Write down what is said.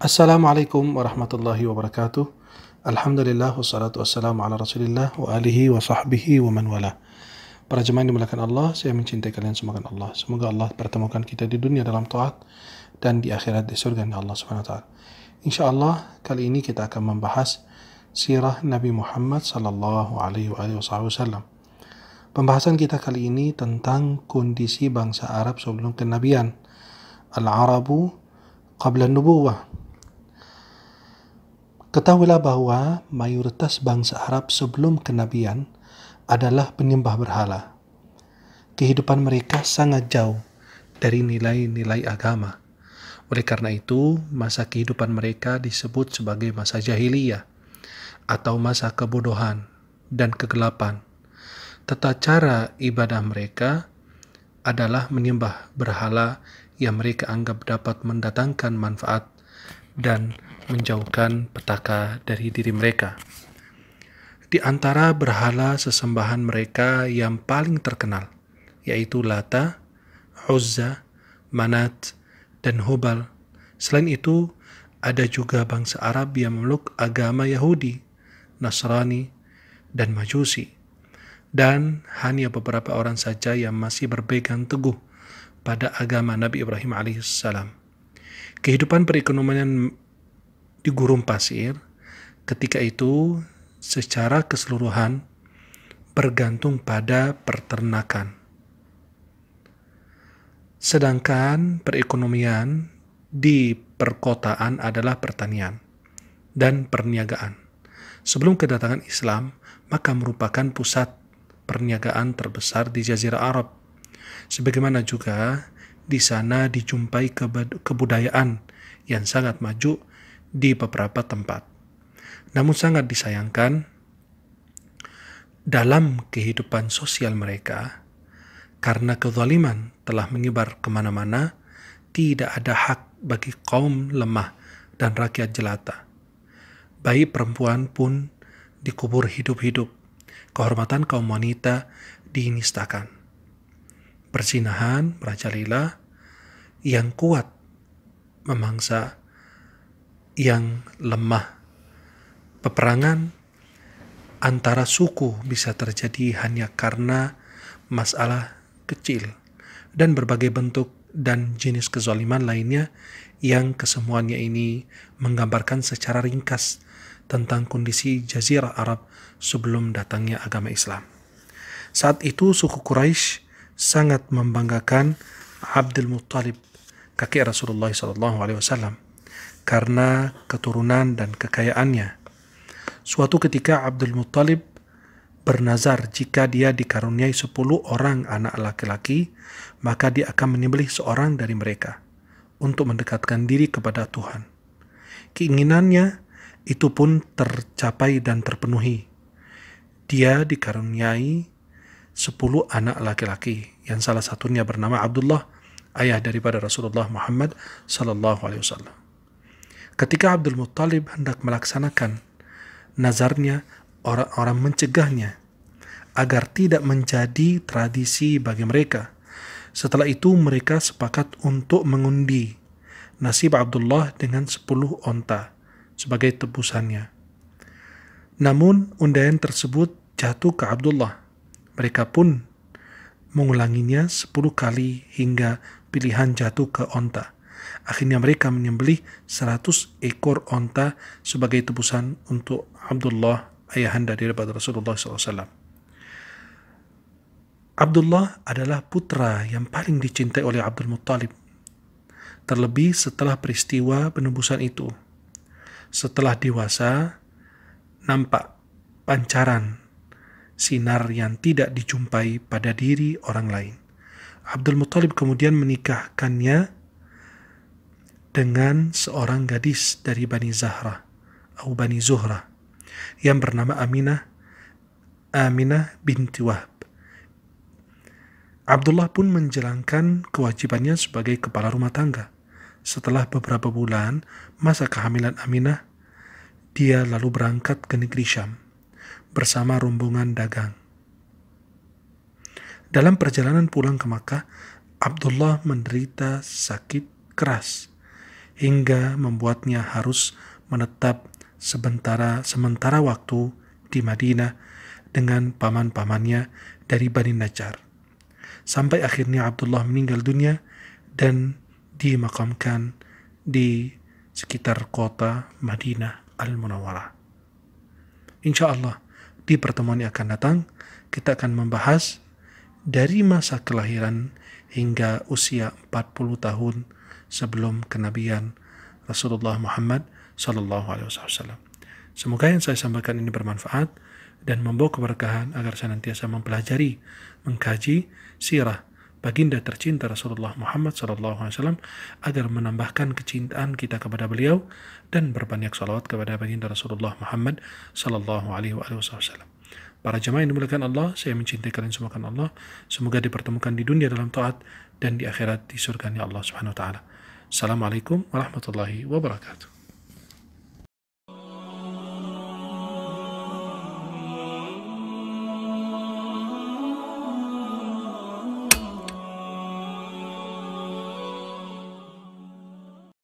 Assalamualaikum warahmatullahi wabarakatuh. Alhamdulillah wassalatu wassalamu ala rasulillah wa alihi wa sahbihi wa man wala. Para jemaah yang dimuliakan Allah, saya mencintai kalian semua kan Allah. Semoga Allah pertemukan kita di dunia dalam taat dan di akhirat di surga Allah Subhanahu wa taala. Insyaallah kali ini kita akan membahas sirah Nabi Muhammad sallallahu alaihi wasallam. Pembahasan kita kali ini tentang kondisi bangsa Arab sebelum kenabian. Al-Arabu qabla nubuwah. Ketahuilah bahwa mayoritas bangsa Arab sebelum kenabian adalah penyembah berhala. Kehidupan mereka sangat jauh dari nilai-nilai agama. Oleh karena itu, masa kehidupan mereka disebut sebagai masa jahiliyah atau masa kebodohan dan kegelapan. Tata cara ibadah mereka adalah menyembah berhala yang mereka anggap dapat mendatangkan manfaat dan menjauhkan petaka dari diri mereka. Di antara berhala sesembahan mereka yang paling terkenal, yaitu Lata, Uzza, Manat, dan Hubal. Selain itu, ada juga bangsa Arab yang memeluk agama Yahudi, Nasrani, dan Majusi. Dan hanya beberapa orang saja yang masih berpegang teguh pada agama Nabi Ibrahim alaihissalam. Kehidupan perekonomian di gurun pasir ketika itu secara keseluruhan bergantung pada peternakan. Sedangkan perekonomian di perkotaan adalah pertanian dan perniagaan. Sebelum kedatangan Islam, maka merupakan pusat perniagaan terbesar di Jazirah Arab. Sebagaimana juga di sana dijumpai kebudayaan yang sangat maju di beberapa tempat. Namun sangat disayangkan, dalam kehidupan sosial mereka, karena kezaliman telah menyebar kemana-mana, tidak ada hak bagi kaum lemah dan rakyat jelata. Bayi perempuan pun dikubur hidup-hidup. Kehormatan kaum wanita dinistakan. Perzinahan merajalela, yang kuat memangsa yang lemah. Peperangan antara suku bisa terjadi hanya karena masalah kecil, dan berbagai bentuk dan jenis kezaliman lainnya yang kesemuanya ini menggambarkan secara ringkas tentang kondisi Jazirah Arab sebelum datangnya agama Islam. Saat itu suku Quraisy sangat membanggakan Abdul Muttalib, kakek Rasulullah SAW, karena keturunan dan kekayaannya. Suatu ketika Abdul Muttalib bernazar jika dia dikaruniai 10 orang anak laki-laki, maka dia akan menyembelih seorang dari mereka untuk mendekatkan diri kepada Tuhan. Keinginannya itu pun tercapai dan terpenuhi. Dia dikaruniai 10 anak laki-laki, yang salah satunya bernama Abdullah, ayah daripada Rasulullah Muhammad SAW. Ketika Abdul Muttalib hendak melaksanakan nazarnya, orang-orang mencegahnya agar tidak menjadi tradisi bagi mereka. Setelah itu mereka sepakat untuk mengundi nasib Abdullah dengan 10 onta sebagai tebusannya. Namun undian tersebut jatuh ke Abdullah. Mereka pun mengulanginya 10 kali hingga pilihan jatuh ke onta. Akhirnya mereka menyembelih 100 ekor onta sebagai tebusan untuk Abdullah, ayahanda daripada Rasulullah SAW. Abdullah adalah putra yang paling dicintai oleh Abdul Muttalib. Terlebih setelah peristiwa penebusan itu. Setelah dewasa, nampak pancaran sinar yang tidak dijumpai pada diri orang lain. Abdul Muttalib kemudian menikahkannya dengan seorang gadis dari Bani Zahra atau Bani Zuhra yang bernama Aminah binti Wahb. Abdullah pun menjalankan kewajibannya sebagai kepala rumah tangga. Setelah beberapa bulan masa kehamilan Aminah, dia lalu berangkat ke negeri Syam bersama rombongan dagang. Dalam perjalanan pulang ke Makkah, Abdullah menderita sakit keras hingga membuatnya harus menetap sementara waktu di Madinah dengan paman-pamannya dari Bani Najjar. Sampai akhirnya Abdullah meninggal dunia dan dimakamkan di sekitar kota Madinah Al-Munawwarah. Insya Allah di pertemuan yang akan datang kita akan membahas dari masa kelahiran hingga usia 40 tahun sebelum kenabian Rasulullah Muhammad Sallallahu Alaihi Wasallam. Semoga yang saya sampaikan ini bermanfaat dan membawa keberkahan agar senantiasa mempelajari, mengkaji sirah baginda tercinta Rasulullah Muhammad SAW agar menambahkan kecintaan kita kepada beliau dan berbanyak salawat kepada baginda Rasulullah Muhammad SAW. Para jemaah yang dimuliakan Allah, saya mencintai kalian semua karena Allah. Semoga dipertemukan di dunia dalam taat dan di akhirat di surganya Allah Subhanahu wa taala. Assalamualaikum warahmatullahi wabarakatuh.